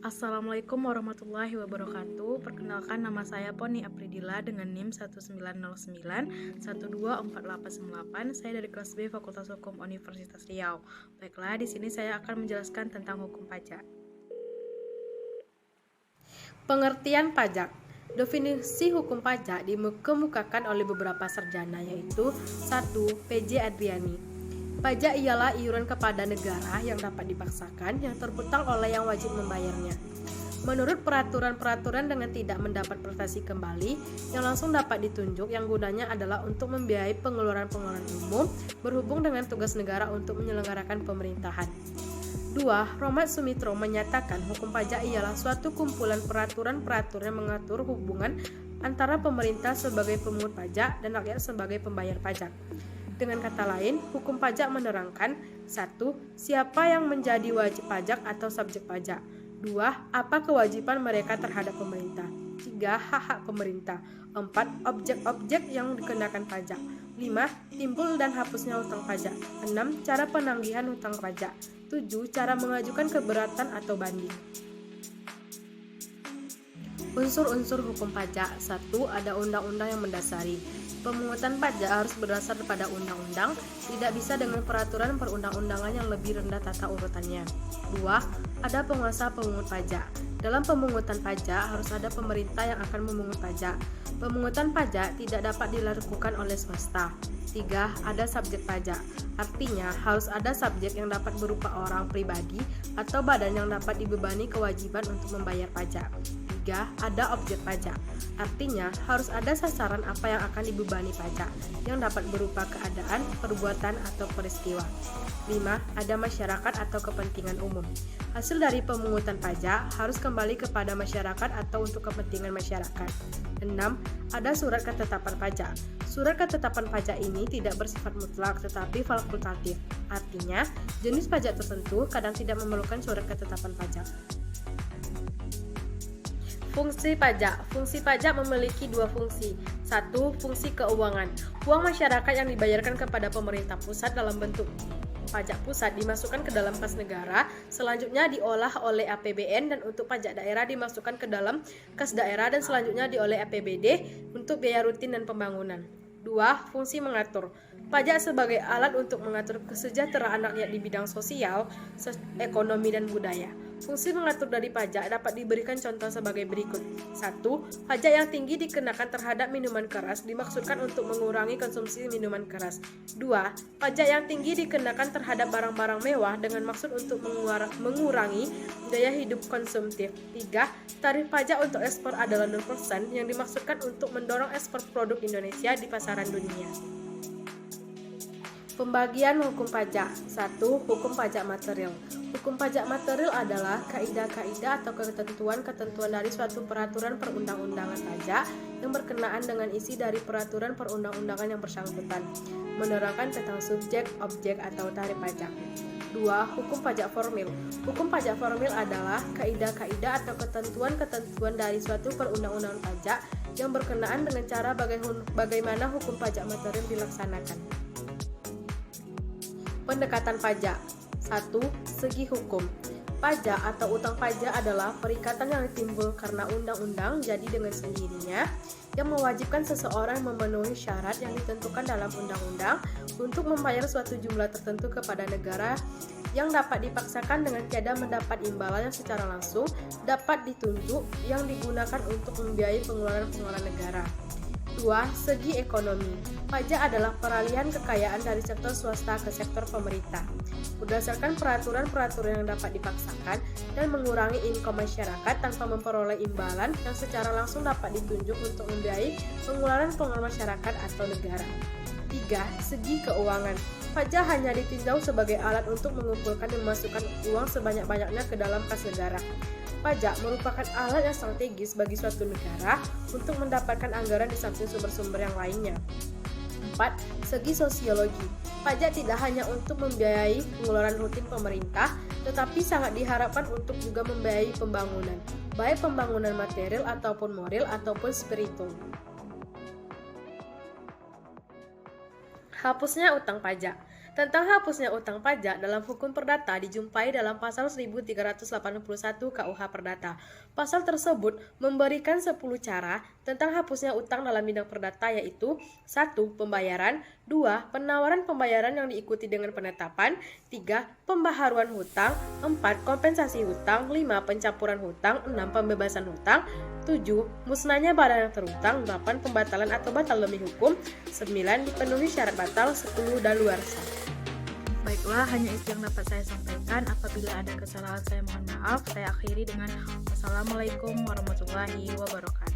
Assalamualaikum warahmatullahi wabarakatuh. Perkenalkan, nama saya Poni Apridila dengan NIM 1909 12489. Saya dari kelas B Fakultas Hukum Universitas Riau. Baiklah, di sini saya akan menjelaskan tentang hukum pajak. Pengertian pajak. Definisi hukum pajak dikemukakan oleh beberapa sarjana, yaitu 1. PJ Adriani. Pajak ialah iuran kepada negara yang dapat dipaksakan yang terhutang oleh yang wajib membayarnya. Menurut peraturan-peraturan dengan tidak mendapat prestasi kembali yang langsung dapat ditunjuk, yang gunanya adalah untuk membiayai pengeluaran-pengeluaran umum berhubung dengan tugas negara untuk menyelenggarakan pemerintahan. 2. Romat Sumitro menyatakan hukum pajak ialah suatu kumpulan peraturan-peraturan yang mengatur hubungan antara pemerintah sebagai pemungut pajak dan rakyat sebagai pembayar pajak. Dengan kata lain, hukum pajak menerangkan 1. Siapa yang menjadi wajib pajak atau subjek pajak. 2. Apa kewajiban mereka terhadap pemerintah. 3. Hak-hak pemerintah. 4. Objek-objek yang dikenakan pajak. 5. Timbul dan hapusnya hutang pajak. 6. Cara penanggihan hutang pajak. 7. Cara mengajukan keberatan atau banding. Unsur-unsur hukum pajak. 1. Ada undang-undang yang mendasari. Pemungutan pajak harus berdasar pada undang-undang, tidak bisa dengan peraturan perundang-undangan yang lebih rendah tata urutannya. 2. Ada penguasa pemungut pajak. Dalam pemungutan pajak harus ada pemerintah yang akan memungut pajak. Pemungutan pajak tidak dapat dilakukan oleh swasta. 3. Ada subjek pajak. Artinya harus ada subjek yang dapat berupa orang pribadi atau badan yang dapat dibebani kewajiban untuk membayar pajak. 3. Ada objek pajak. Artinya harus ada sasaran apa yang akan dibebani pajak yang dapat berupa keadaan, perbuatan, atau peristiwa. 5. Ada masyarakat atau kepentingan umum. Hasil dari pemungutan pajak harus kembali kepada masyarakat atau untuk kepentingan masyarakat. 6. Ada surat ketetapan pajak. Surat ketetapan pajak ini tidak bersifat mutlak tetapi fakultatif. Artinya, jenis pajak tertentu kadang tidak memerlukan surat ketetapan pajak. Fungsi pajak. Fungsi pajak memiliki dua fungsi. 1. Fungsi keuangan. Uang masyarakat yang dibayarkan kepada pemerintah pusat dalam bentuk pajak pusat dimasukkan ke dalam kas negara, selanjutnya diolah oleh APBN, dan untuk pajak daerah dimasukkan ke dalam kas daerah dan selanjutnya diolah APBD untuk biaya rutin dan pembangunan. 2. Fungsi mengatur. Pajak sebagai alat untuk mengatur kesejahteraan rakyat di bidang sosial, ekonomi, dan budaya. Fungsi mengatur dari pajak dapat diberikan contoh sebagai berikut. 1. Pajak yang tinggi dikenakan terhadap minuman keras dimaksudkan untuk mengurangi konsumsi minuman keras. 2. Pajak yang tinggi dikenakan terhadap barang-barang mewah dengan maksud untuk mengurangi daya hidup konsumtif. 3. Tarif pajak untuk ekspor adalah 0% yang dimaksudkan untuk mendorong ekspor produk Indonesia di pasaran dunia. Pembagian hukum pajak. 1. Hukum pajak material. Hukum pajak material adalah kaidah-kaidah atau ketentuan-ketentuan dari suatu peraturan perundang-undangan pajak yang berkenaan dengan isi dari peraturan perundang-undangan yang bersangkutan, menerangkan tentang subjek, objek, atau tarif pajak. 2. Hukum pajak formil. Hukum pajak formil adalah kaidah-kaidah atau ketentuan-ketentuan dari suatu perundang-undangan pajak yang berkenaan dengan cara bagaimana hukum pajak material dilaksanakan. Pendekatan pajak. 1. Segi hukum. Pajak atau utang pajak adalah perikatan yang timbul karena undang-undang jadi dengan sendirinya yang mewajibkan seseorang memenuhi syarat yang ditentukan dalam undang-undang untuk membayar suatu jumlah tertentu kepada negara yang dapat dipaksakan dengan tiada mendapat imbalan yang secara langsung dapat ditunjuk yang digunakan untuk membiayai pengeluaran-pengeluaran negara. 2. Segi ekonomi. Pajak adalah peralihan kekayaan dari sektor swasta ke sektor pemerintah berdasarkan peraturan-peraturan yang dapat dipaksakan dan mengurangi income masyarakat tanpa memperoleh imbalan yang secara langsung dapat ditunjuk untuk membiayai pengeluaran-pengeluaran masyarakat atau negara. 3. Segi keuangan. Pajak hanya ditinjau sebagai alat untuk mengumpulkan dan memasukkan uang sebanyak-banyaknya ke dalam kas negara. Pajak merupakan alat yang strategis bagi suatu negara untuk mendapatkan anggaran di samping sumber-sumber yang lainnya. 4. Segi sosiologi. Pajak tidak hanya untuk membiayai pengeluaran rutin pemerintah, tetapi sangat diharapkan untuk juga membiayai pembangunan, baik pembangunan material ataupun moral ataupun spiritual. Hapusnya utang pajak. Tentang hapusnya utang pajak dalam hukum perdata dijumpai dalam pasal 1381 KUH Perdata. Pasal tersebut memberikan 10 cara tentang hapusnya utang dalam bidang perdata, yaitu 1. Pembayaran, 2. Penawaran pembayaran yang diikuti dengan penetapan, 3. Pembaharuan hutang, 4. Kompensasi hutang, 5. Pencampuran hutang, 6. Pembebasan hutang, 7. Musnahnya barang yang terhutang, 8. Pembatalan atau batal demi hukum, 9. Dipenuhi syarat batal, 10. Daluarsa. Baiklah, hanya itu yang dapat saya sampaikan. Apabila ada kesalahan, saya mohon maaf. Saya akhiri dengan wassalamualaikum warahmatullahi wabarakatuh.